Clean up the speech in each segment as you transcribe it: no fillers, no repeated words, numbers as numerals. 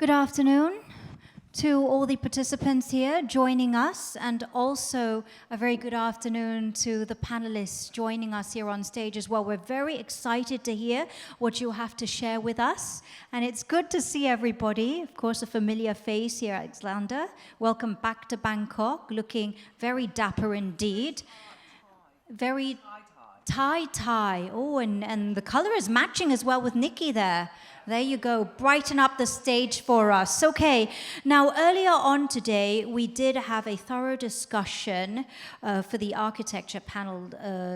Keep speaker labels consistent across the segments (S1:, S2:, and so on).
S1: Good afternoon to all the participants here joining us, and also a very good afternoon to the panelists joining us here on stage as well. We're very excited to hear what you have to share with us, and it's good to see everybody. Of course, a familiar face here, Alexander. Welcome back to Bangkok, looking very dapper indeed. Very tie. Oh, and the color is matching as well with Nikki there. There you go, brighten up the stage for us. Okay, now earlier on today, we did have a thorough discussion for the architecture panel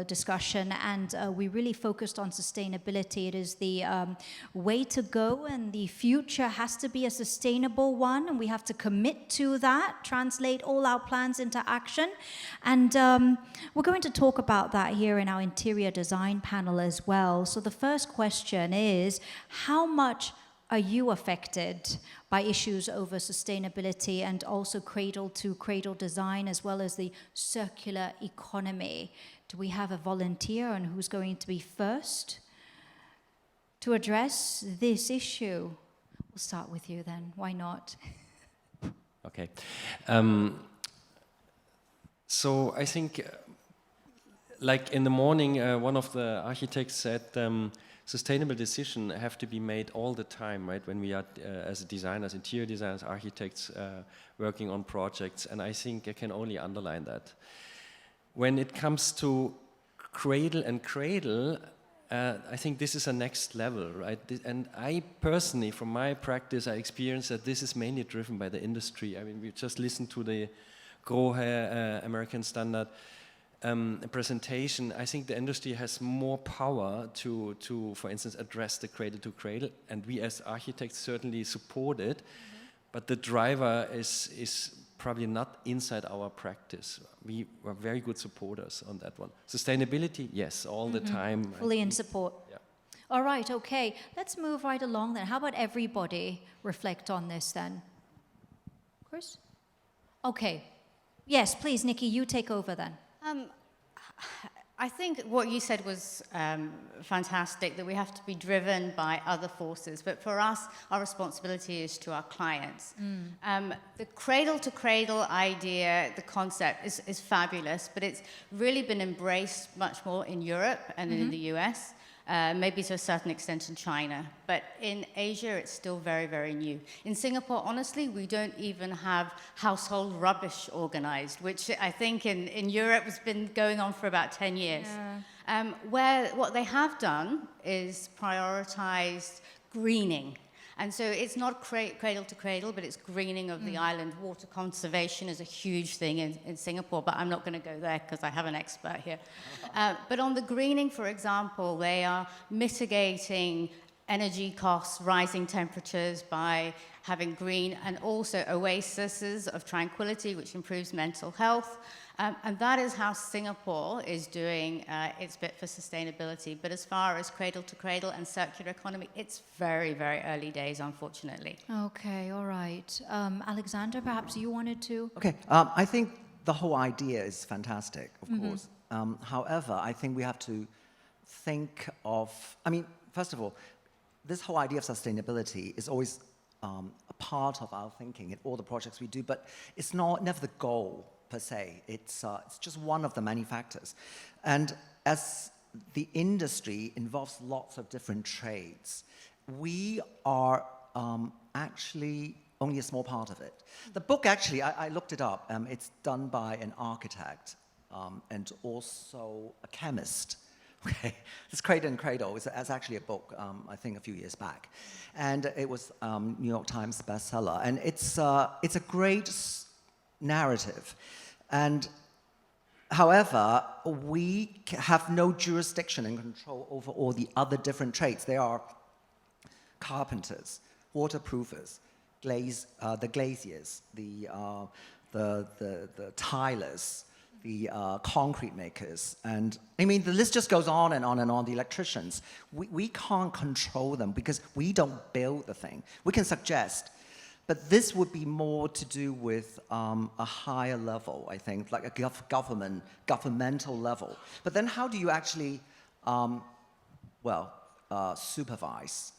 S1: discussion, and we really focused on sustainability. It is the way to go, and the future has to be a sustainable one, and we have to commit to that, translate all our plans into action. And we're going to talk about that here in our interior design panel as well. So the first question is, how much are you affected by issues over sustainability and also cradle-to-cradle design, as well as the circular economy? Do we have a volunteer, and who's going to be first to address this issue? We'll start with you then. Why not?
S2: Okay. So I think, like in the morning, one of the architects said, sustainable decisions have to be made all the time, right? When we are, as designers, interior designers, architects, working on projects, and I think I can only underline that. When it comes to cradle and cradle, I think this is a next level, right? And I personally, from my practice, I experience that this is mainly driven by the industry. I mean, we just listened to the GROHE American Standard presentation. I think the industry has more power to, for instance, address the cradle to cradle, and we as architects certainly support it, but the driver is probably not inside our practice. We were very good supporters on that one. Sustainability, yes, all the time.
S1: Fully in support.
S2: Yeah.
S1: All right, okay. Let's move right along then. How about everybody reflect on this then? Chris? Okay. Yes, please, Nikki, you take over then.
S3: I think what you said was fantastic, that we have to be driven by other forces. But for us, our responsibility is to our clients. The cradle-to-cradle idea, the concept, is fabulous, but it's really been embraced much more in Europe and in the US. Maybe to a certain extent in China, but in Asia it's still very, very new. In Singapore, honestly, we don't even have household rubbish organized, which I think in Europe has been going on for about 10 years. Yeah. Where what they have done is prioritized greening. And so it's not cradle to cradle, but it's greening of the island. Water conservation is a huge thing in Singapore, but I'm not going to go there because I have an expert here. But on the greening, for example, they are mitigating energy costs, rising temperatures by having green, and also oases of tranquility, which improves mental health. And that is how Singapore is doing its bit for sustainability. But as far as cradle to cradle and circular economy, it's very, very early days, unfortunately.
S1: Okay, all right. Alexander, perhaps you wanted to?
S4: Okay, I think the whole idea is fantastic, of course. However, I think we have to think of, I mean, first of all, this whole idea of sustainability is always a part of our thinking in all the projects we do, but it's never the goal per se. It's just one of the many factors. And as the industry involves lots of different trades, we are actually only a small part of it. The book, actually, I looked it up. It's done by an architect and also a chemist. Okay, this Cradle and Cradle is actually a book, I think a few years back. And it was New York Times bestseller. And it's a great narrative. And however, we have no jurisdiction and control over all the other different trades. They are carpenters, waterproofers, the glaziers, the tilers, the concrete makers, and I mean the list just goes on and on and on. The electricians, we can't control them because we don't build the thing. We can suggest, but this would be more to do with a higher level, I think, like a governmental level. But then how do you actually, supervise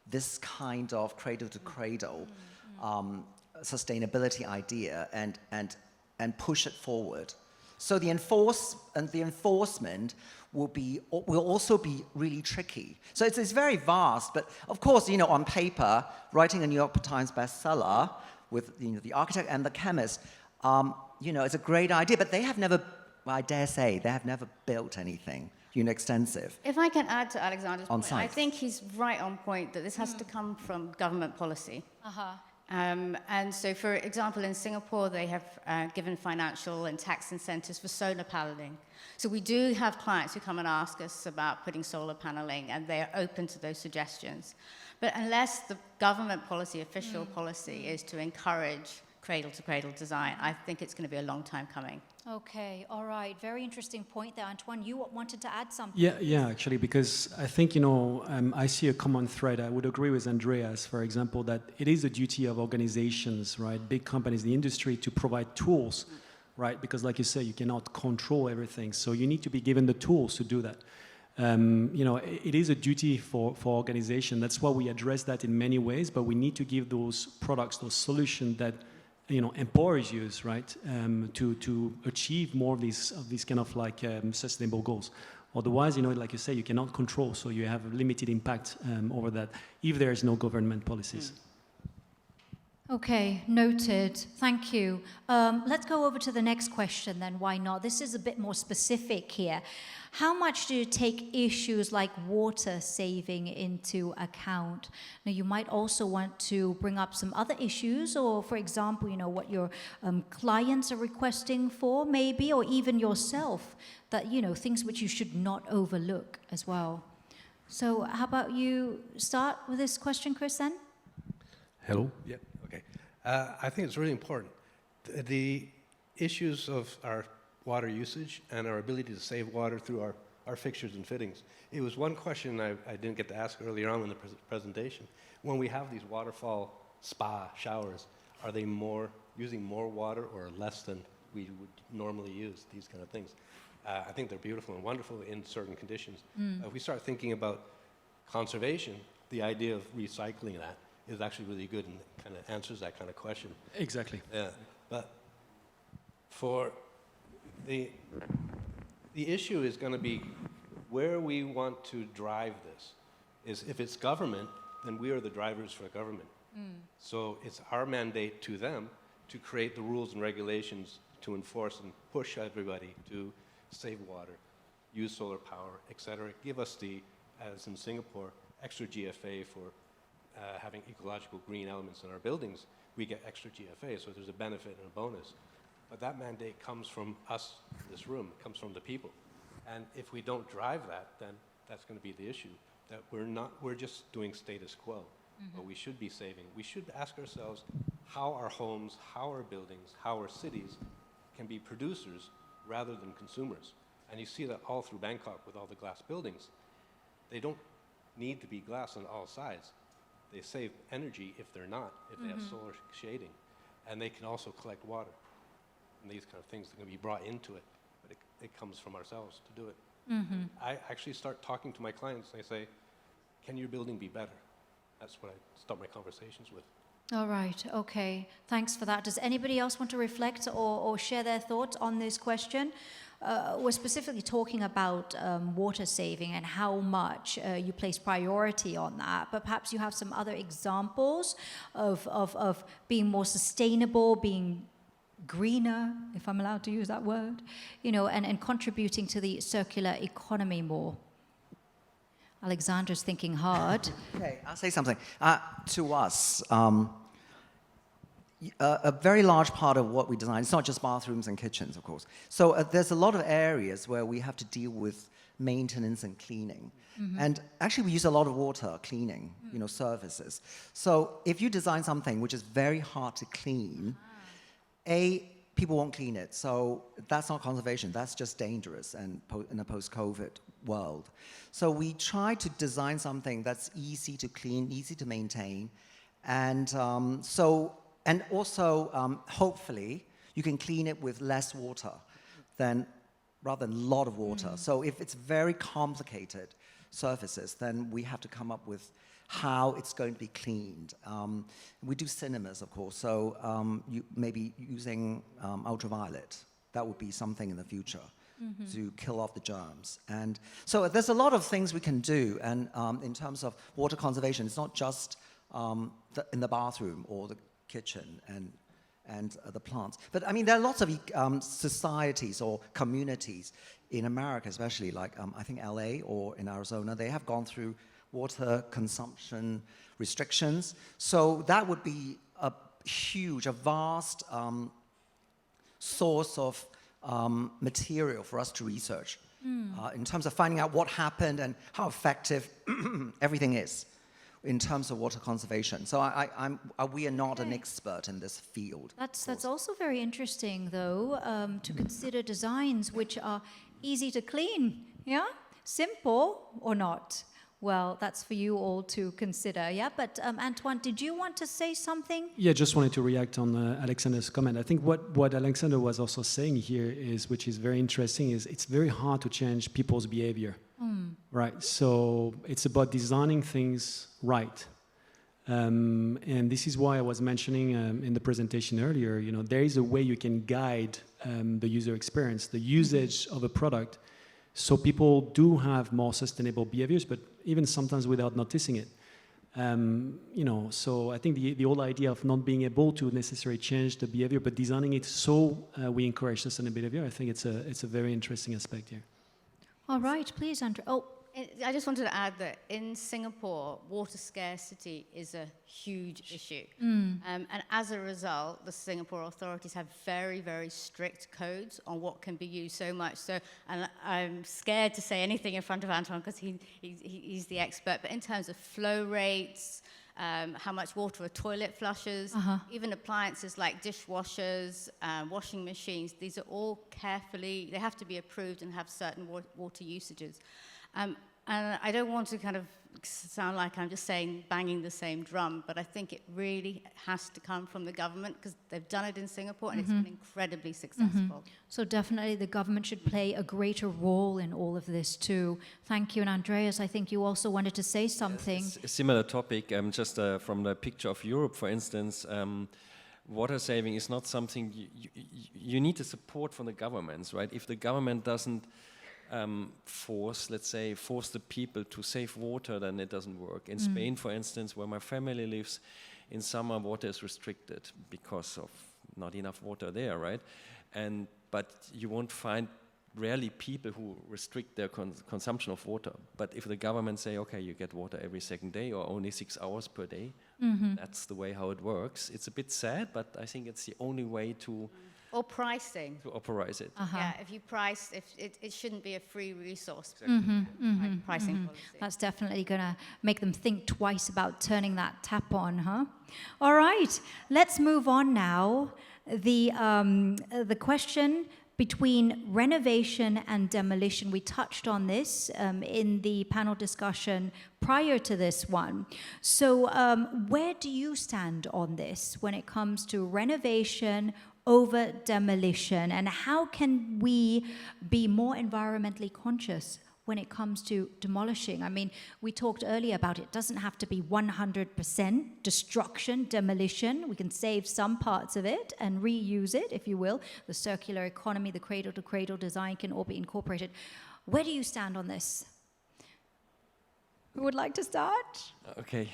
S4: this kind of cradle to cradle sustainability idea and push it forward. So the enforcement will also be really tricky. So it's very vast, but of course, on paper, writing a New York Times bestseller with the architect and the chemist, it's a great idea, but they have never, I dare say, they have never built anything extensive.
S3: If I can add to Alexander's point,
S4: site.
S3: I think he's right on point that this has to come from government policy. And so, for example, in Singapore, they have given financial and tax incentives for solar paneling. So we do have clients who come and ask us about putting solar paneling, and they are open to those suggestions. But unless the government policy, official policy, is to encourage cradle-to-cradle design, I think it's going to be a long time coming.
S1: Okay, all right. Very interesting point there, Antoine. You wanted to add something?
S5: Yeah, actually, because I think, I see a common thread. I would agree with Andreas, for example, that it is a duty of organizations, right, big companies, the industry, to provide tools, right? Because like you say, you cannot control everything. So you need to be given the tools to do that. It is a duty for organization. That's why we address that in many ways, but we need to give those products, those solutions that empowers you, right, to achieve more of these kind of sustainable goals. Otherwise, like you say, you cannot control, so you have a limited impact over that if there is no government policies.
S1: Okay, noted. Thank you. Let's go over to the next question then. Why not? This is a bit more specific here. How much do you take issues like water saving into account? Now, you might also want to bring up some other issues, or, for example, what your clients are requesting for, maybe, or even yourself, that, things which you should not overlook as well. So how about you start with this question, Chris, then?
S6: Hello? Yeah, okay. I think it's really important. The issues of our water usage and our ability to save water through our fixtures and fittings. It was one question I didn't get to ask earlier on in the presentation. When we have these waterfall spa showers, are they using more water or less than we would normally use, these kind of things? I think they're beautiful and wonderful in certain conditions. If we start thinking about conservation, the idea of recycling that is actually really good and kind of answers that kind of question.
S5: Exactly.
S6: Yeah, but for the issue is going to be where we want to drive this. Is if it's government, then we are the drivers for government. So it's our mandate to them to create the rules and regulations to enforce and push everybody to save water, use solar power, etc. Give us as in Singapore, extra GFA for having ecological green elements in our buildings. We get extra GFA, so there's a benefit and a bonus. But that mandate comes from us in this room, it comes from the people. And if we don't drive that, then that's going to be the issue, that we're just doing status quo. But we should be saving. We should ask ourselves how our homes, how our buildings, how our cities can be producers rather than consumers. And you see that all through Bangkok with all the glass buildings. They don't need to be glass on all sides. They save energy if they're not, if they have solar shading. And they can also collect water. And these kind of things are going to be brought into it, but it comes from ourselves to do it. I actually start talking to my clients, and I say, can your building be better? That's what I start my conversations with.
S1: All right, okay. Thanks for that. Does anybody else want to reflect or share their thoughts on this question? We're specifically talking about water saving and how much you place priority on that, but perhaps you have some other examples of being more sustainable, being greener, if I'm allowed to use that word, and contributing to the circular economy more. Alexander's thinking hard.
S4: Okay, I'll say something. To us, a very large part of what we design, it's not just bathrooms and kitchens, of course. So there's a lot of areas where we have to deal with maintenance and cleaning. And actually we use a lot of water cleaning, services. So if you design something which is very hard to clean, people won't clean it. So that's not conservation, that's just dangerous and in a post-COVID world. So we try to design something that's easy to clean, easy to maintain. And also, hopefully, you can clean it with less water rather than a lot of water. So if it's very complicated surfaces, then we have to come up with how it's going to be cleaned. We do cinemas, of course, so you maybe using ultraviolet. That would be something in the future to kill off the germs. And so there's a lot of things we can do. And in terms of water conservation, it's not just in the bathroom or the kitchen and the plants. But I mean, there are lots of societies or communities in America, especially like I think LA or in Arizona, they have gone through water consumption restrictions. So that would be a huge, a vast source of material for us to research in terms of finding out what happened and how effective everything is in terms of water conservation. So we are not an expert in this field.
S1: That's also very interesting, though, to consider designs which are easy to clean, yeah? Simple or not? Well, that's for you all to consider, yeah? But Antoine, did you want to say something?
S5: Yeah, just wanted to react on Alexander's comment. I think what Alexander was also saying here is, which is very interesting, is it's very hard to change people's behavior, right? So it's about designing things right. And this is why I was mentioning in the presentation earlier, you know, there is a way you can guide the user experience, the usage of a product, so people do have more sustainable behaviors, but even sometimes without noticing it. You know, so I think the whole idea of not being able to necessarily change the behavior, but designing it so we encourage sustainable behavior, I think it's a very interesting aspect here.
S1: All right, please, Andrea. Oh,
S3: I just wanted to add that in Singapore, water scarcity is a huge issue. And as a result, the Singapore authorities have very, very strict codes on what can be used, so much so, and I'm scared to say anything in front of Anton because he's the expert, but in terms of flow rates, how much water a toilet flushes, even appliances like dishwashers, washing machines, these are all carefully, they have to be approved and have certain water usages. And I don't want to kind of sound like I'm just saying banging the same drum, but I think it really has to come from the government because they've done it in Singapore and it's been incredibly successful.
S1: So definitely the government should play a greater role in all of this too. Thank you. And Andreas, I think you also wanted to say something.
S2: It's a similar topic, just from the picture of Europe, for instance. Water saving is not something you need the support from the governments, right? If the government doesn't force the people to save water, then it doesn't work. In Spain, for instance, where my family lives, in summer water is restricted because of not enough water there, right? But you won't find rarely people who restrict their consumption of water. But if the government say, okay, you get water every second day or only 6 hours per day, that's the way how it works. It's a bit sad, but I think it's the only way to...
S3: Or pricing.
S2: To authorize it.
S3: Yeah, if you price, it shouldn't be a free resource. Like pricing policy.
S1: That's definitely going to make them think twice about turning that tap on, huh? All right, let's move on now. The question between renovation and demolition, we touched on this in the panel discussion prior to this one. So where do you stand on this when it comes to renovation over demolition, and how can we be more environmentally conscious when it comes to demolishing? I mean, we talked earlier about it doesn't have to be 100% destruction, demolition. We can save some parts of it and reuse it, if you will. The circular economy, the cradle-to-cradle design can all be incorporated. Where do you stand on this? Who would like to start?
S2: Okay,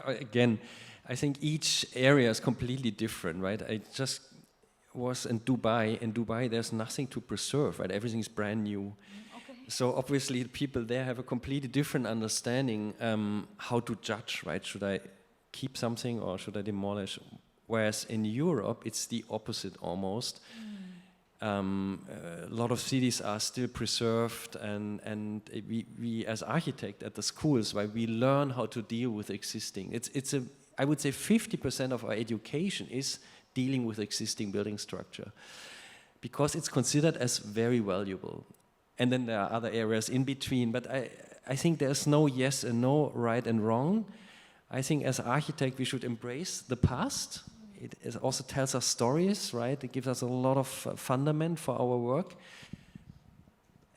S2: again, I think each area is completely different, right? I just was in Dubai. In Dubai, there's nothing to preserve, right? Everything is brand new. So obviously, people there have a completely different understanding how to judge, right? Should I keep something or should I demolish? Whereas in Europe, it's the opposite almost. A lot of cities are still preserved, and we as architects at the schools, right, we learn how to deal with existing. I would say 50% of our education is dealing with existing building structure because it's considered as very valuable. And then there are other areas in between, but I think there's no yes and no, right and wrong. I think as architects we should embrace the past. It also tells us stories, right? It gives us a lot of fundament for our work.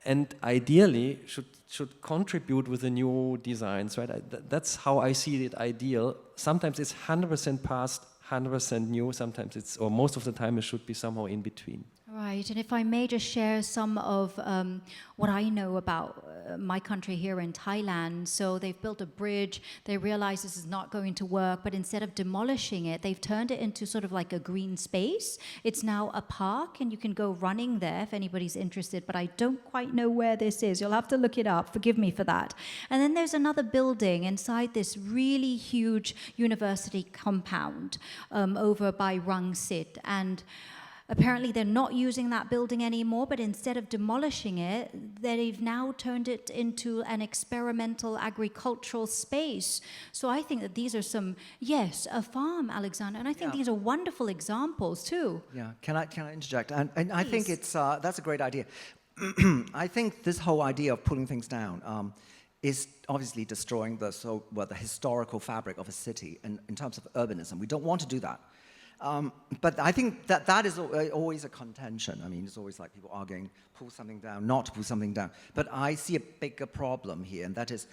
S2: and ideally should contribute with the new designs, right? That's how I see it ideal. Sometimes it's 100% past, 100% new. Sometimes it's, or most of the time, it should be somehow in between.
S1: Right, and if I may just share some of what I know about my country here in Thailand. So they've built a bridge, they realize this is not going to work, but instead of demolishing it, they've turned it into sort of like a green space. It's now a park, and you can go running there if anybody's interested, but I don't quite know where this is. You'll have to look it up, forgive me for that. And then there's another building inside this really huge university compound over by Rangsit, and apparently they're not using that building anymore, but instead of demolishing it, they've now turned it into an experimental agricultural space. So I think that these are some, yes, a farm, Alexander, and I think these are wonderful examples too.
S4: Yeah, can I interject? And I think it's that's a great idea. I think this whole idea of pulling things down is obviously destroying the historical fabric of a city in terms of urbanism. We don't want to do that. But I think that is always a contention. I mean, it's always like people arguing, pull something down, not to pull something down. But I see a bigger problem here, and that is,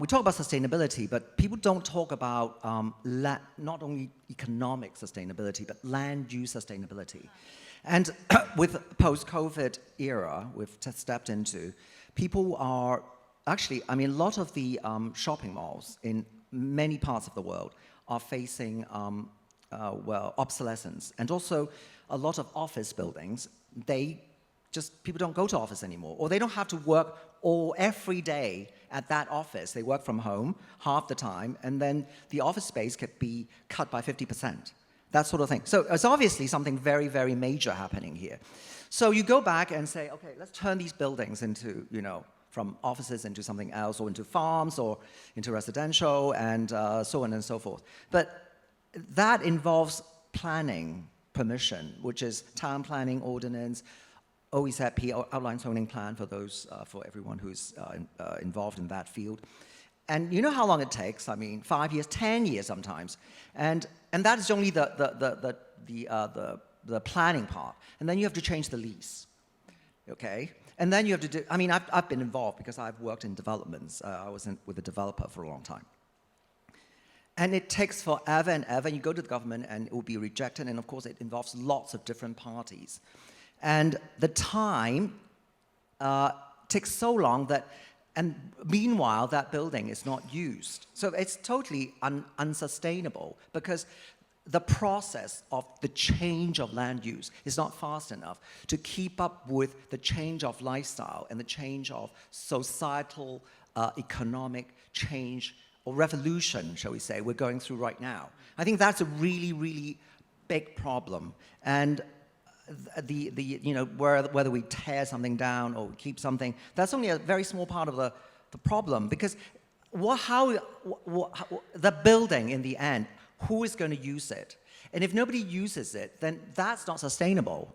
S4: we talk about sustainability, but people don't talk about not only economic sustainability, but land use sustainability. And with post-COVID era we've stepped into, people are actually, I mean, a lot of the shopping malls in many parts of the world are facing obsolescence, and also a lot of office buildings, people don't go to office anymore, or they don't have to work every day at that office. They work from home half the time, and then the office space could be cut by 50%, that sort of thing. So it's obviously something very, very major happening here. So you go back and say, okay, let's turn these buildings into, from offices into something else, or into farms, or into residential, and so on and so forth. But that involves planning permission, which is town planning ordinance, OEZP, outline zoning plan for those, for everyone who's involved in that field. And you know how long it takes? I mean, 5 years, 10 years sometimes. And that is only the planning part. And then you have to change the lease, okay? And then you have to do, I mean, I've been involved because I've worked in developments. I was with a developer for a long time. And it takes forever and ever. You go to the government and it will be rejected. And of course, it involves lots of different parties. And the time takes so long and meanwhile, that building is not used. So it's totally unsustainable, because the process of the change of land use is not fast enough to keep up with the change of lifestyle and the change of societal, economic change, or revolution, shall we say, we're going through right now. I think that's a really, really big problem. And whether we tear something down or keep something, that's only a very small part of the problem, because the building in the end, who is going to use it? And if nobody uses it, then that's not sustainable.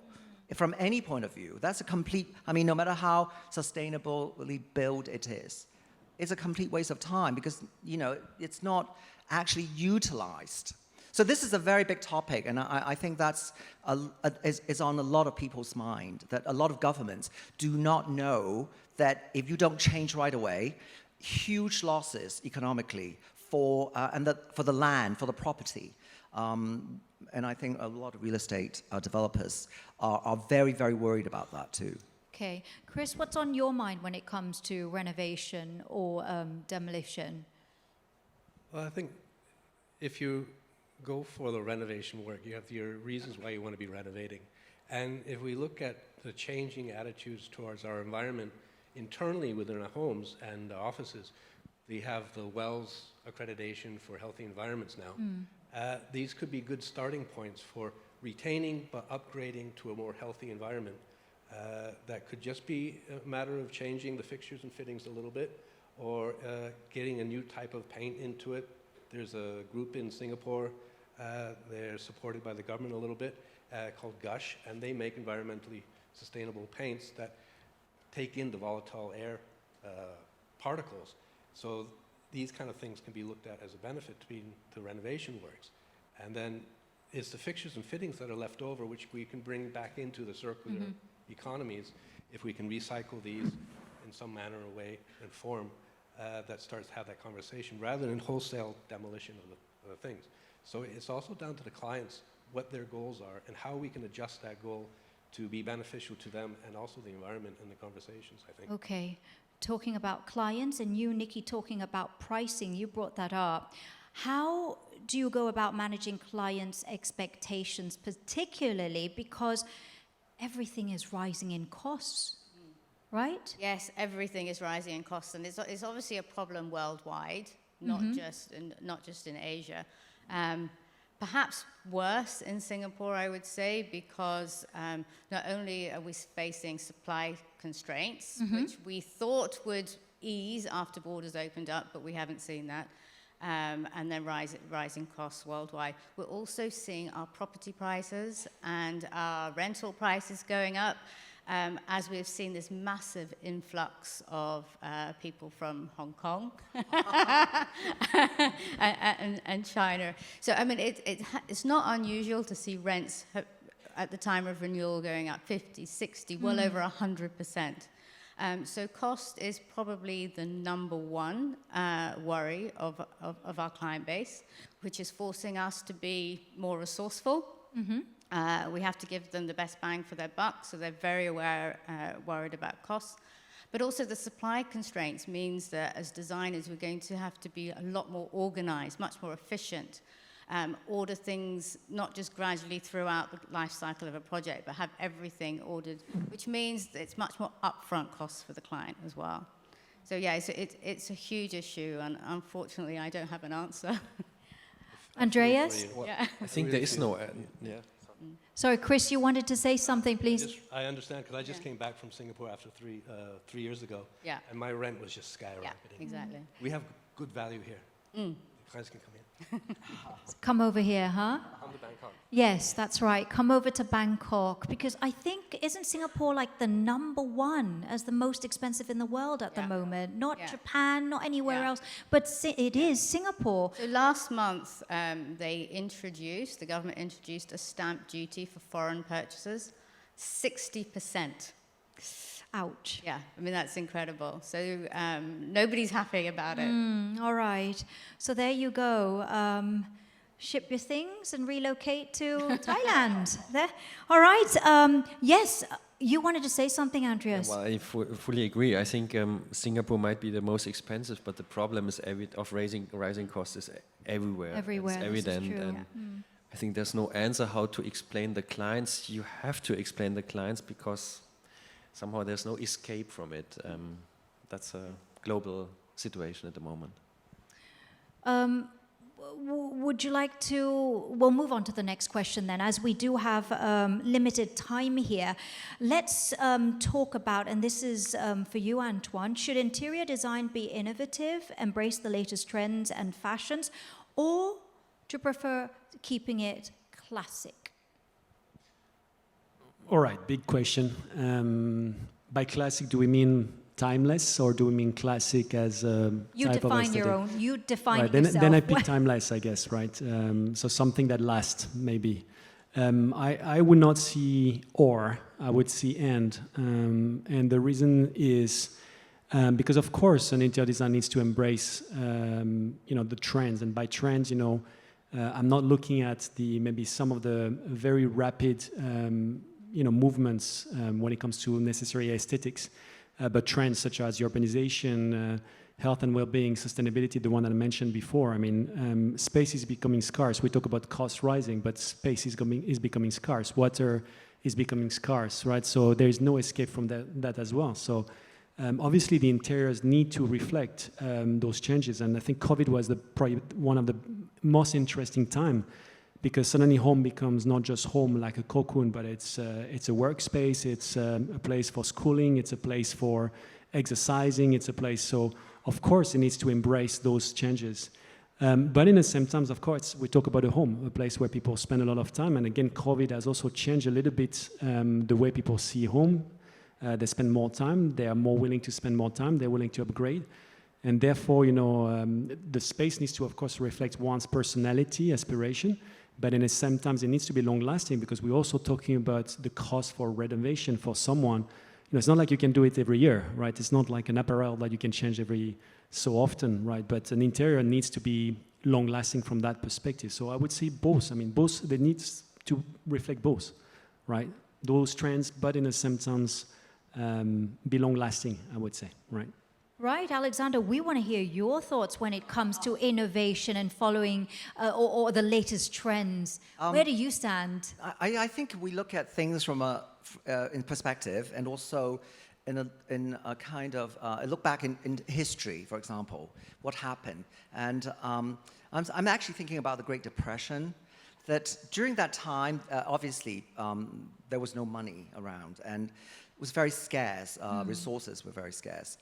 S4: From any point of view, that's a complete, I mean, no matter how sustainably built it is, it's a complete waste of time, because, it's not actually utilized. So this is a very big topic, and I think that's is on a lot of people's mind, that a lot of governments do not know that if you don't change right away, huge losses economically for the land, for the property. And I think a lot of real estate developers are very, very worried about that too.
S1: Okay. Chris, what's on your mind when it comes to renovation or demolition?
S6: Well, I think if you go for the renovation work, you have your reasons why you want to be renovating. And if we look at the changing attitudes towards our environment internally within our homes and offices, we have the WELS accreditation for healthy environments now. These could be good starting points for retaining but upgrading to a more healthy environment. That could just be a matter of changing the fixtures and fittings a little bit, or getting a new type of paint into it. There's a group in Singapore, they're supported by the government a little bit, called Gush, and they make environmentally sustainable paints that take in the volatile air particles. So these kind of things can be looked at as a benefit to the renovation works. And then it's the fixtures and fittings that are left over which we can bring back into the circular economies if we can recycle these in some manner or way and form that starts to have that conversation rather than wholesale demolition of the things. So it's also down to the clients what their goals are and how we can adjust that goal to be beneficial to them and also the environment and the conversations, I think.
S1: Okay, talking about clients and you, Nikki, talking about pricing, you brought that up. How do you go about managing clients' expectations, particularly because everything is rising in costs, right?
S3: Yes, everything is rising in costs, and it's obviously a problem worldwide, not just in Asia. Perhaps worse in Singapore, I would say, because not only are we facing supply constraints, which we thought would ease after borders opened up, but we haven't seen that, and then rising costs worldwide. We're also seeing our property prices and our rental prices going up, as we've seen this massive influx of people from Hong Kong and China. So, I mean, it's not unusual to see rents at the time of renewal going up 50, 60, well over 100%. So cost is probably the number one worry of our client base, which is forcing us to be more resourceful. We have to give them the best bang for their buck, so they're very worried about costs. But also the supply constraints means that as designers, we're going to have to be a lot more organized, much more efficient, order things not just gradually throughout the life cycle of a project, but have everything ordered, which means that it's much more upfront costs for the client as well. So yeah, it's a huge issue, and unfortunately, I don't have an answer.
S1: Andreas?
S2: Well,
S3: Yeah.
S2: I think there is no... yeah.
S1: Sorry, Chris, you wanted to say something, please?
S6: I understand, because I just came back from Singapore after 3 years ago, and my rent was just skyrocketing.
S3: Yeah, exactly.
S6: We have good value here. The clients can come in.
S1: Come over here, huh?
S2: Come to Bangkok.
S1: Yes, that's right. Come over to Bangkok, because I think, isn't Singapore like the number one as the most expensive in the world at the moment? Not Japan, not anywhere else, but it is Singapore.
S3: So last month, the government introduced a stamp duty for foreign purchases, 60%.
S1: Ouch.
S3: Yeah, I mean, that's incredible. So nobody's happy about it.
S1: All right. So there you go. Ship your things and relocate to Thailand. There. All right. Yes, you wanted to say something, Andreas.
S2: Well, I fully agree. I think Singapore might be the most expensive, but the problem is of rising costs is everywhere.
S1: Everywhere,
S2: It's
S1: this is
S2: evident.
S1: true.
S2: And I think there's no answer how to explain the clients. You have to explain the clients because somehow there's no escape from it. That's a global situation at the moment.
S1: Would you like to, we'll move on to the next question then, as we do have limited time here. Let's talk about, and this is for you, Antoine, should interior design be innovative, embrace the latest trends and fashions, or do you prefer keeping it classic?
S5: All right, big question. By classic, do we mean timeless, or do we mean classic as a
S1: You
S5: type of
S1: define
S5: aesthetic?
S1: your own. You define
S5: Right,
S1: yourself.
S5: then I pick timeless, I guess, right? So something that lasts, maybe. I would not see or, I would see and. And the reason is because, of course, an interior design needs to embrace, the trends. And by trends, I'm not looking at maybe some of the very rapid, movements when it comes to necessary aesthetics. But trends such as urbanization, health and well-being, sustainability, the one that I mentioned before. I mean, space is becoming scarce. We talk about cost rising, but space is becoming scarce. Water is becoming scarce, right? So there is no escape from that as well. So obviously the interiors need to reflect those changes. And I think COVID was probably one of the most interesting time, because suddenly home becomes not just home like a cocoon, but it's a workspace, it's a place for schooling, it's a place for exercising, it's a place, so of course it needs to embrace those changes. But in the same time, of course, we talk about a home, a place where people spend a lot of time, and again, COVID has also changed a little bit the way people see home. They spend more time, they are more willing to spend more time, they're willing to upgrade. And therefore, the space needs to, of course, reflect one's personality, aspiration, But in the same time, it needs to be long-lasting because we're also talking about the cost for renovation for someone. It's not like you can do it every year, right? It's not like an apparel that you can change every so often, right? But an interior needs to be long-lasting from that perspective. So I would say both. I mean, both, they need to reflect both, right? Those trends, but in the same time, be long-lasting, I would say, right?
S1: Right, Alexander, we want to hear your thoughts when it comes to innovation and following or the latest trends. Where do you stand?
S4: I think we look at things from in perspective, and also in a kind of look back in history, for example, what happened. And I'm actually thinking about the Great Depression, that during that time, obviously, there was no money around, and it was very scarce. Resources were very scarce.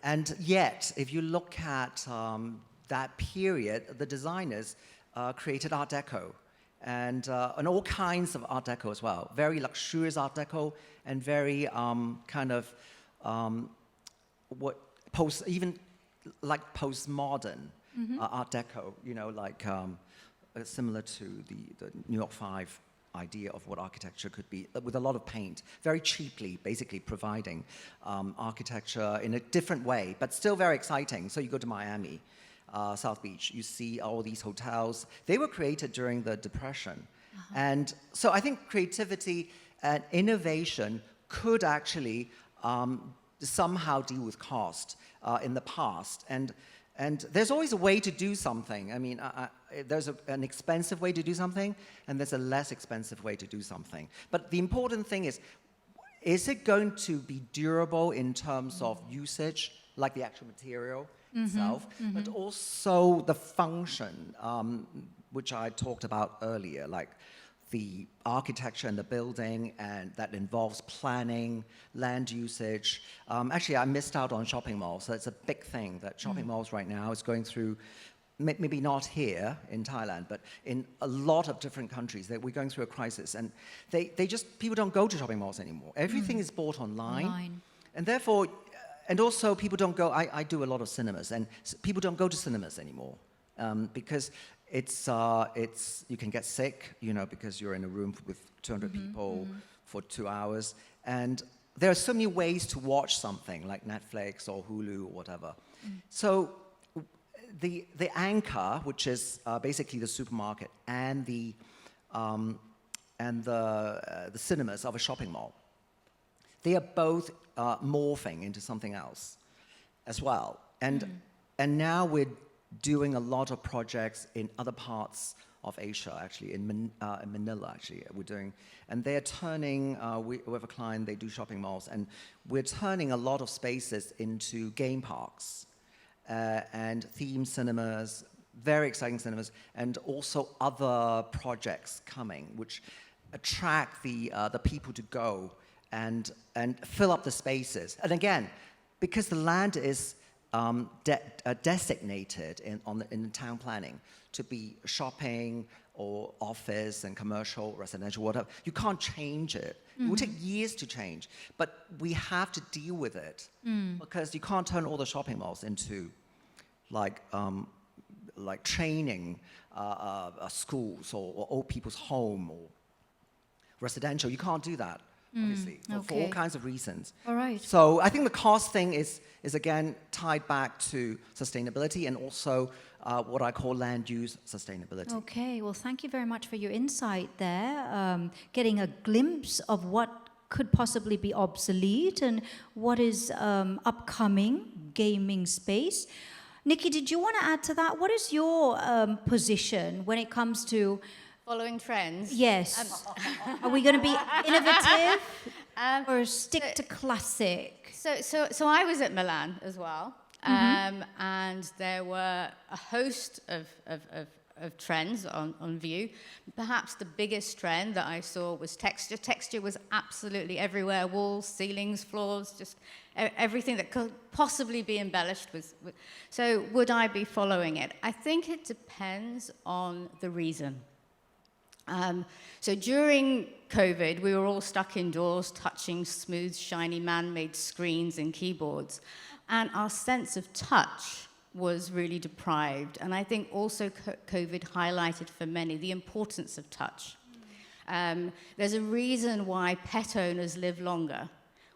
S4: And yet, if you look at that period, the designers created Art Deco, and all kinds of Art Deco as well. Very luxurious Art Deco, and very kind of even like postmodern Art Deco. Like similar to the New York 5 idea of what architecture could be, with a lot of paint, very cheaply, basically providing architecture in a different way, but still very exciting. So you go to Miami, South Beach, you see all these hotels. They were created during the Depression. And so I think creativity and innovation could actually somehow deal with cost in the past. And there's always a way to do something. I mean, there's an expensive way to do something, and there's a less expensive way to do something. But the important thing is it going to be durable in terms of usage, like the actual material itself, but also the function, which I talked about earlier, like the architecture and the building, and that involves planning, land usage. Actually, I missed out on shopping malls, so it's a big thing that shopping malls right now is going through, maybe not here in Thailand, but in a lot of different countries, that we're going through a crisis, and people don't go to shopping malls anymore. Everything is bought online. And therefore, and also people don't go, I do a lot of cinemas, and people don't go to cinemas anymore because you can get sick, because you're in a room with 200 people for 2 hours. And there are so many ways to watch something like Netflix or Hulu or whatever. So the anchor, which is basically the supermarket, and the cinemas of a shopping mall, they are both morphing into something else as well. And now we're doing a lot of projects in other parts of Asia, actually, in Manila, actually, we're doing. And they're turning, we have a client, they do shopping malls, and we're turning a lot of spaces into game parks and theme cinemas, very exciting cinemas, and also other projects coming, which attract the people to go and fill up the spaces. And again, because the land is designated in town planning to be shopping or office and commercial, residential, whatever, you can't change it. It will take years to change, but we have to deal with it because you can't turn all the shopping malls into like training schools or old people's home or residential. You can't do that. Obviously, for all kinds of reasons.
S1: All right.
S4: So I think the cost thing is again tied back to sustainability and also what I call land use sustainability.
S1: Okay, well, thank you very much for your insight there, getting a glimpse of what could possibly be obsolete and what is upcoming gaming space. Nikki, did you want to add to that? What is your position when it comes to
S3: Following trends?
S1: Yes. Are we going to be innovative or stick to classic?
S3: So I was at Milan as well, and there were a host of trends on view. Perhaps the biggest trend that I saw was texture. Texture was absolutely everywhere: walls, ceilings, floors, just everything that could possibly be embellished. So would I be following it? I think it depends on the reason. So during COVID, we were all stuck indoors, touching smooth, shiny, man-made screens and keyboards. And our sense of touch was really deprived. And I think also COVID highlighted for many the importance of touch. There's a reason why pet owners live longer.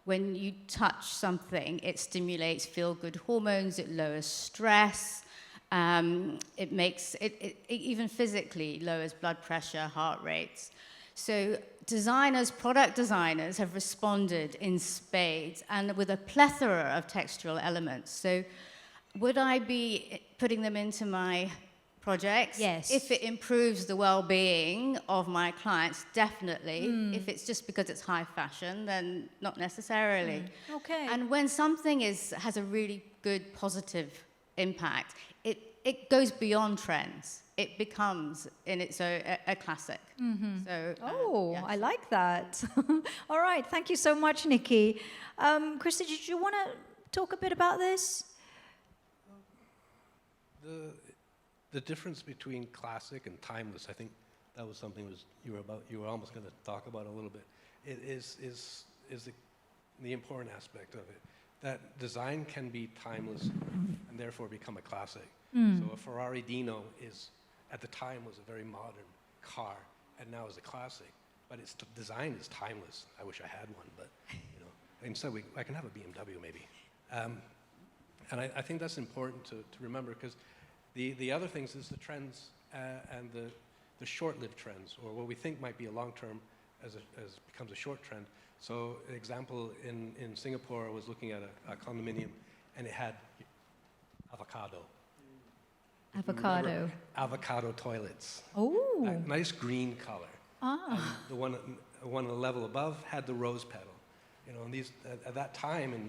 S3: When you touch something, it stimulates feel-good hormones, it lowers stress, it makes, it even physically lowers blood pressure, heart rates. So designers, product designers have responded in spades and with a plethora of textural elements. So would I be putting them into my projects?
S1: Yes.
S3: If it improves the well-being of my clients, definitely. If it's just because it's high fashion, then not necessarily.
S1: Okay.
S3: And when something has a really good positive impact, it goes beyond trends. It becomes in its own a classic. So, yes.
S1: I like that. All right, thank you so much, Nikki. Krista, did you want to talk a bit about this?
S6: The difference between classic and timeless, I think that was something you were almost going to talk about a little bit. It is the important aspect of it. That design can be timeless and therefore become a classic. So a Ferrari Dino at the time was a very modern car, and now is a classic. But its design is timeless. I wish I had one, but instead I can have a BMW maybe. And I think that's important to remember, because the other things is the trends and the short-lived trends, or what we think might be a long-term as becomes a short trend. So an example in Singapore, I was looking at a condominium, and it had avocado.
S1: Avocado.
S6: Avocado toilets.
S1: Oh.
S6: A nice green color. And the one on the level above had the rose petal. And these at that time in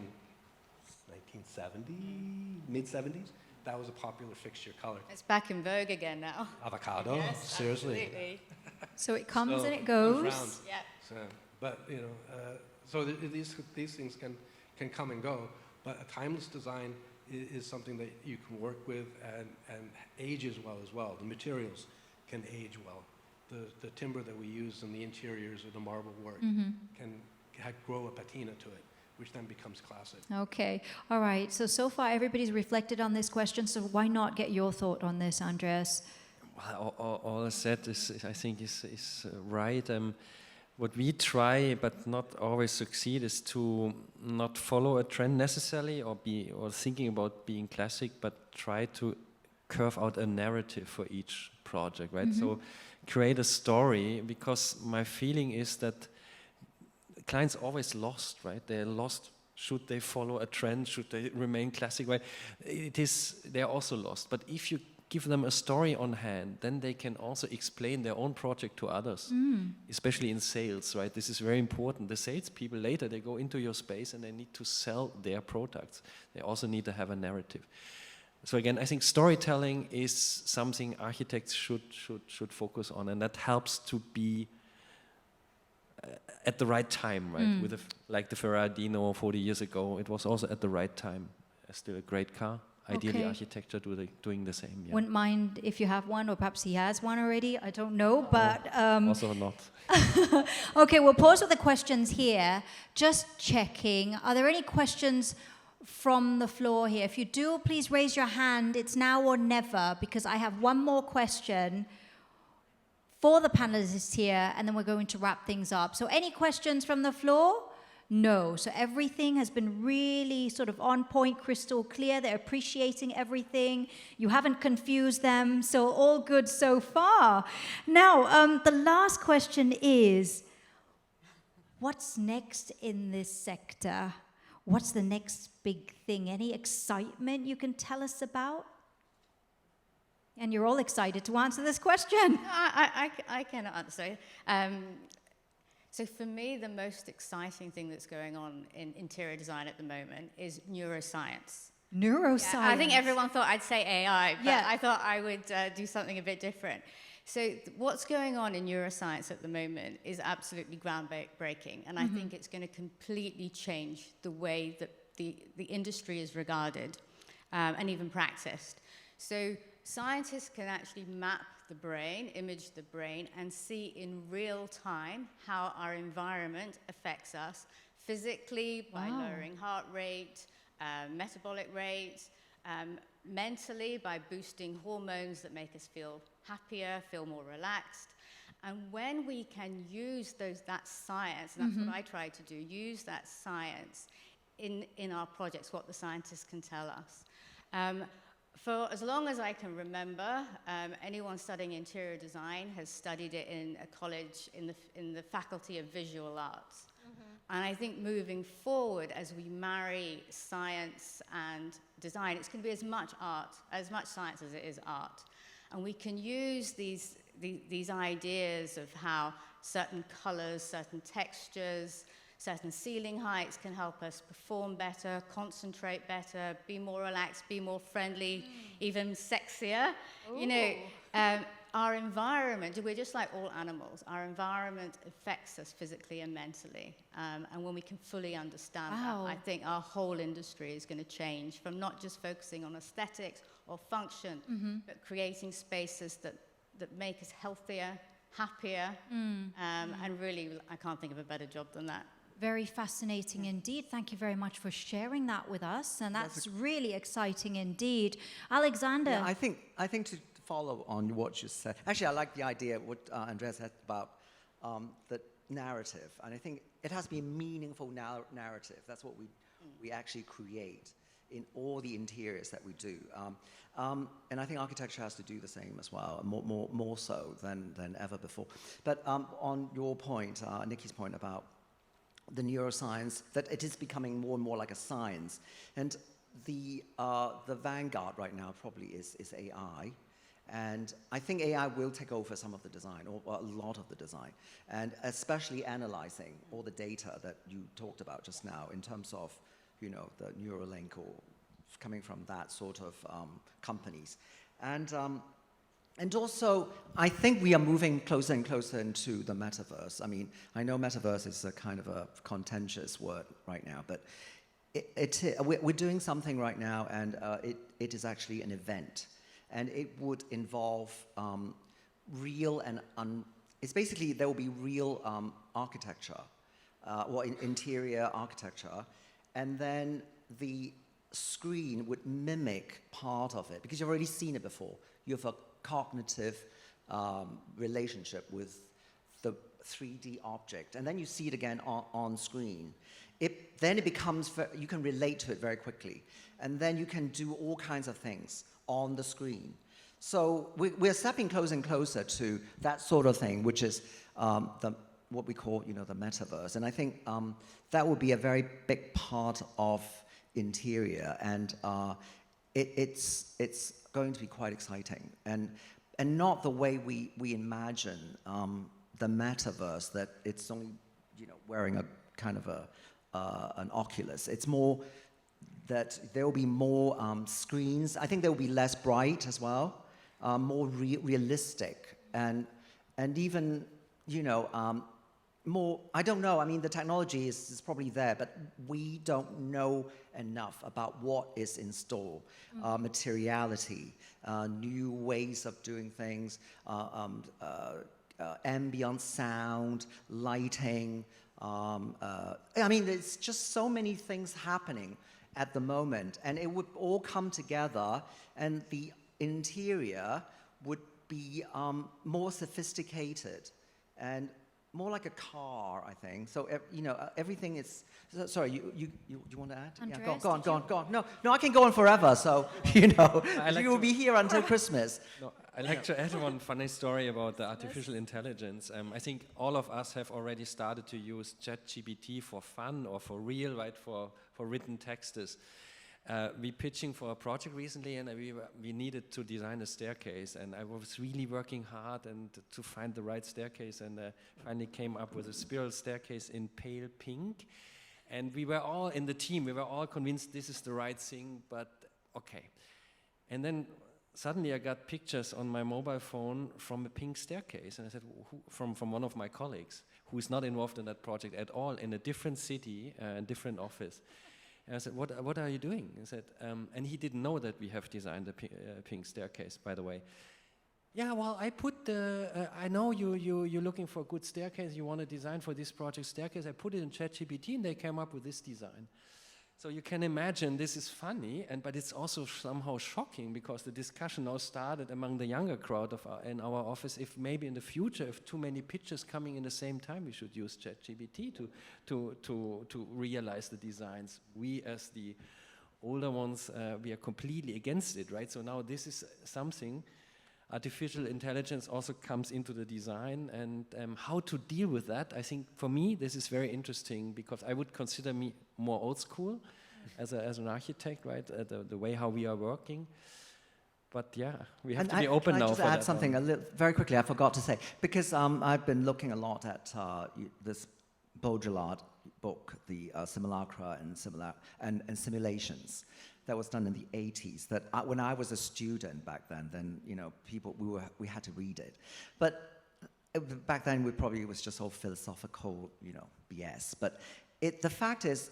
S6: 1970, mid-70s, that was a popular fixture color.
S3: It's back in vogue again now.
S6: Avocado,
S3: Yes,
S6: seriously.
S3: absolutely.
S1: So it comes
S6: So
S1: and it
S6: comes
S1: goes.
S6: round.
S3: Yeah.
S6: So, but so these things can come and go. But a timeless design is something that you can work with and ages well as well. The materials can age well. The timber that we use in the interiors or the marble work can grow a patina to it, which then becomes classic.
S1: Okay. All right. So far everybody's reflected on this question, so why not get your thought on this, Andreas?
S2: Well, all I said I think is right. What we try, but not always succeed, is to not follow a trend necessarily, or thinking about being classic, but try to curve out a narrative for each project, right? So create a story, because my feeling is that clients always lost, right? They're lost. Should they follow a trend? Should they remain classic, right? They're also lost. But if you give them a story on hand, then they can also explain their own project to others, especially in sales, right? This is very important. The salespeople later, they go into your space and they need to sell their products. They also need to have a narrative. So again, I think storytelling is something architects should focus on, and that helps to be at the right time, right? With like the Ferrari Dino 40 years ago, it was also at the right time. Still a great car. Ideally,
S1: Okay.
S2: architecture doing the same. Yeah.
S1: Wouldn't mind if you have one, or perhaps he has one already. I don't know, but
S2: Also not.
S1: okay. We'll pause with the questions here. Just checking. Are there any questions from the floor here? If you do, please raise your hand. It's now or never, because I have one more question for the panelists here, and then we're going to wrap things up. So any questions from the floor? No. So everything has been really sort of on point, crystal clear. They're appreciating everything. You haven't confused them. So all good so far. Now, the last question is, what's next in this sector? What's the next big thing? Any excitement you can tell us about? And you're all excited to answer this question.
S3: I can answer. So for me, the most exciting thing that's going on in interior design at the moment is neuroscience.
S1: Neuroscience.
S3: Yeah, I think everyone thought I'd say AI, but
S1: Yeah.
S3: I thought I would do something a bit different. So what's going on in neuroscience at the moment is absolutely groundbreaking, and I think it's going to completely change the way that the industry is regarded and even practiced. So scientists can actually map the brain, image the brain, and see in real time how our environment affects us physically by lowering heart rate, metabolic rate, mentally by boosting hormones that make us feel happier, feel more relaxed. And when we can use that science, and that's what I try to do, use that science in our projects, what the scientists can tell us. For as long as I can remember, anyone studying interior design has studied it in a college in the Faculty of Visual Arts. And I think moving forward, as we marry science and design, it's going to be as much science as it is art. And we can use these ideas of how certain colors, certain textures, certain ceiling heights can help us perform better, concentrate better, be more relaxed, be more friendly, even sexier. Ooh. You know, our environment, we're just like all animals. Our environment affects us physically and mentally. And when we can fully understand that, I think our whole industry is going to change from not just focusing on aesthetics or function, but creating spaces that make us healthier, happier, and really, I can't think of a better job than that.
S1: Very fascinating indeed. Thank you very much for sharing that with us. And that's really exciting indeed. Alexander.
S4: Yeah, I think to follow on what you said, actually I like the idea what Andreas said about the narrative. And I think it has to be a meaningful narrative. That's what we actually create in all the interiors that we do. And I think architecture has to do the same as well, more so than ever before. But on your point, Nikki's point about the neuroscience, that it is becoming more and more like a science. And the vanguard right now probably is AI. And I think AI will take over some of the design, or a lot of the design, and especially analyzing all the data that you talked about just now in terms of, you know, the Neuralink or coming from that sort of companies. And also, I think we are moving closer and closer into the metaverse. I mean, I know metaverse is a kind of a contentious word right now, but we're doing something right now, and it is actually an event. And it would involve real and it's basically there will be real architecture, or interior architecture, and then the screen would mimic part of it because you've already seen it before. You have a cognitive relationship with the 3D object, and then you see it again on screen. Then it becomes, you can relate to it very quickly, and then you can do all kinds of things on the screen. So we're stepping closer and closer to that sort of thing, which is what we call, you know, the metaverse. And I think that would be a very big part of interior, and it's going to be quite exciting, and not the way we imagine the metaverse, that it's only, you know, wearing a kind of an Oculus. It's more that there will be more screens. I think they will be less bright as well, more realistic, and even, you know, more, I don't know, I mean, the technology is probably there, but we don't know enough about what is in store. Materiality, new ways of doing things, ambient sound, lighting. I mean, there's just so many things happening at the moment, and it would all come together, and the interior would be more sophisticated and more like a car, I think. So, you know, everything is... Sorry, you want to add?
S1: Andreas,
S4: yeah, go on. No, I can go on forever, so, you know, you will be here until Christmas.
S2: No, I'd like to add one funny story about the artificial intelligence. I think all of us have already started to use ChatGPT for fun or for real, right, for written texts. We pitching for a project recently, and we needed to design a staircase, and I was really working hard and to find the right staircase, and finally came up with a spiral staircase in pale pink. And we were all in the team, we were all convinced this is the right thing, but okay. And then suddenly I got pictures on my mobile phone from a pink staircase, and I said, from one of my colleagues who is not involved in that project at all, in a different city, a different office. And I said, what are you doing? He said, and he didn't know that we have designed a pink staircase, by the way. Yeah, well, I put I know you're looking for a good staircase, you want to design for this project staircase, I put it in ChatGPT and they came up with this design. So you can imagine this is funny, but it's also somehow shocking because the discussion now started among the younger crowd in our office if maybe in the future, if too many pictures coming in the same time, we should use ChatGPT to realize the designs. We as the older ones, we are completely against it, right? So now this is something, artificial intelligence also comes into the design, and how to deal with that, I think for me this is very interesting because I would consider me more old school as an architect, right? The way how we are working. But yeah, we have to be open now.
S4: Can I just add something very quickly? I forgot to say, because I've been looking a lot at this Baudrillard book, the Simulacra and Simulations, that was done in the 80s. That when I was a student back then we had to read it, but back then it was just all philosophical, BS. But the fact is,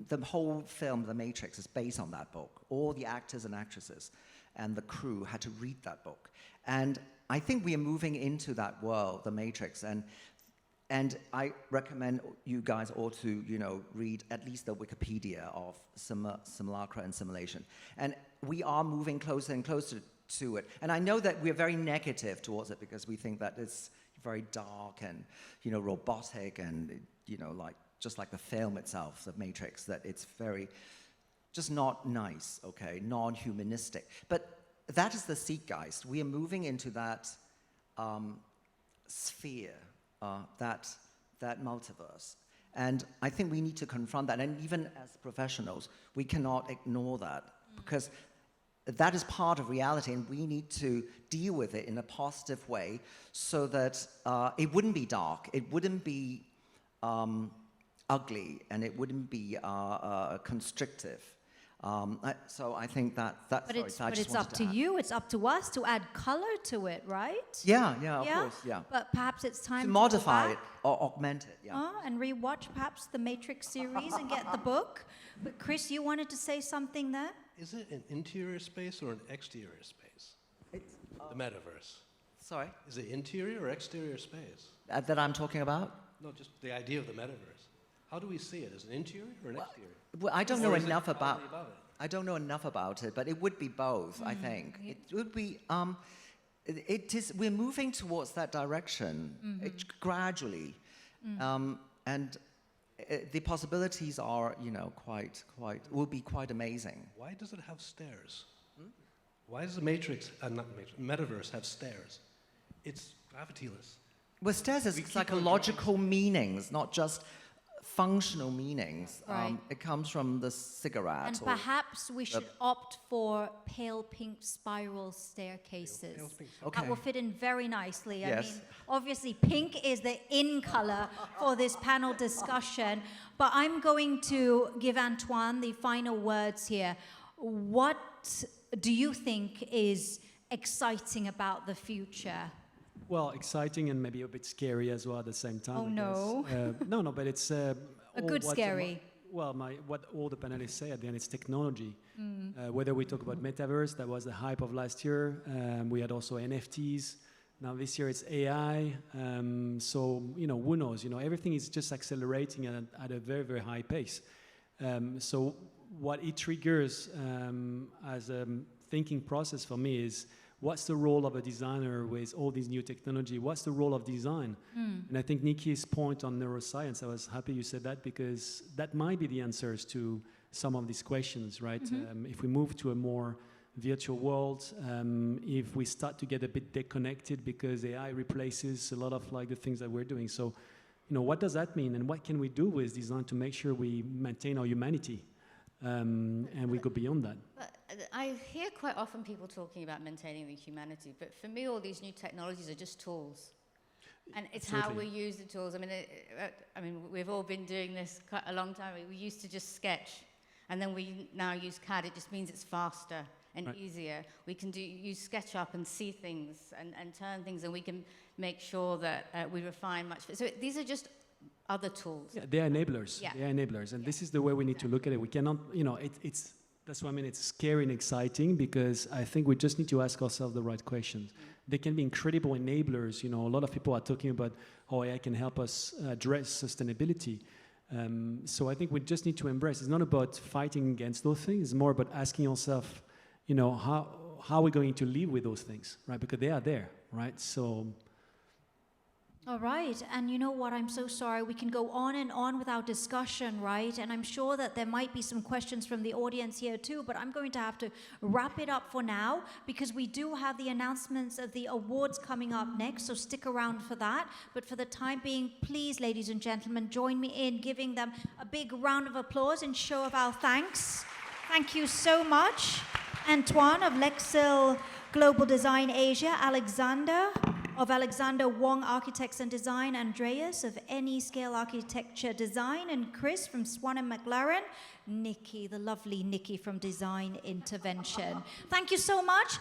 S4: the whole film, The Matrix, is based on that book. All the actors and actresses and the crew had to read that book, and I think we are moving into that world, The Matrix, and I recommend you guys all to, read at least the Wikipedia of Simulacra and Simulation. And we are moving closer and closer to it. And I know that we're very negative towards it because we think that it's very dark and, robotic and, just like the film itself, The Matrix, that it's very, just not nice, okay, non-humanistic. But that is the zeitgeist. We are moving into that sphere, that multiverse. And I think we need to confront that. And even as professionals, we cannot ignore that because that is part of reality, and we need to deal with it in a positive way so that it wouldn't be dark, it wouldn't be ugly, and it wouldn't be constrictive. So I think that.
S1: But it's up to you. It's up to us to add color to it, right?
S4: Yeah, of course, yeah.
S1: But perhaps it's time
S4: to modify it or augment it. Yeah.
S1: And rewatch perhaps the Matrix series and get the book. But Chris, you wanted to say something there?
S6: Is it an interior space or an exterior space?
S4: It's,
S6: the metaverse.
S4: Sorry?
S6: Is it interior or exterior space?
S4: That I'm talking about?
S6: No, just the idea of the metaverse. How do we see it? Is it interior or an exterior?
S4: Well, I don't know enough about it. I don't know enough about it, but it would be both, I think. It would be, we're moving towards that direction gradually. And the possibilities are, will be quite amazing.
S6: Why does it have stairs? Why does the metaverse have stairs? It's gravityless.
S4: Well, stairs is psychological meanings, not just functional meanings.
S1: Right.
S4: It comes from the cigarette.
S1: And perhaps we should opt for pale pink spiral staircases.
S6: Pale pink.
S4: Okay.
S1: That will fit in very nicely.
S4: Yes.
S1: I mean, obviously pink is the in color for this panel discussion, but I'm going to give Antoine the final words here. What do you think is exciting about the future?
S5: Well, exciting and maybe a bit scary as well at the same time.
S1: Oh, no.
S5: No, but it's... a
S1: good scary.
S5: What all the panelists say at the end, it's technology. Whether we talk about metaverse, that was the hype of last year. We had also NFTs. Now this year it's AI. So, who knows? Everything is just accelerating at a very, very high pace. So what it triggers as a thinking process for me is, what's the role of a designer with all these new technology? What's the role of design? And I think Nikki's point on neuroscience, I was happy you said that because that might be the answers to some of these questions, right? If we move to a more virtual world, if we start to get a bit disconnected because AI replaces a lot of the things that we're doing. So, what does that mean? And what can we do with design to make sure we maintain our humanity? And we go beyond that.
S3: But I hear quite often people talking about maintaining the humanity, but for me, all these new technologies are just tools. And it's how we use the tools. I mean, we've all been doing this quite a long time. We used to just sketch, and then we now use CAD. It just means it's faster and easier. We can use SketchUp and see things and turn things, and we can make sure that we refine much. So these are just other tools.
S5: Yeah, they are enablers.
S3: Yeah.
S5: They are enablers, and this is the way we need to look at it. We cannot, that's why I mean it's scary and exciting because I think we just need to ask ourselves the right questions. They can be incredible enablers. A lot of people are talking about how AI can help us address sustainability. So I think we just need to embrace. It's not about fighting against those things. It's more about asking yourself, you know, how are we going to live with those things, right? Because they are there, right? So.
S1: All right, and you know what, I'm so sorry, we can go on and on with our discussion, right? And I'm sure that there might be some questions from the audience here too, but I'm going to have to wrap it up for now because we do have the announcements of the awards coming up next, so stick around for that. But for the time being, please, ladies and gentlemen, join me in giving them a big round of applause in show of our thanks. Thank you so much. Antoine of Lexil Global Design Asia, Alexander of Alexander Wong Architects and Design, Andreas of Any Scale Architecture Design, and Chris from Swan and McLaren, Nikki, the lovely Nikki from Design Intervention. Thank you so much.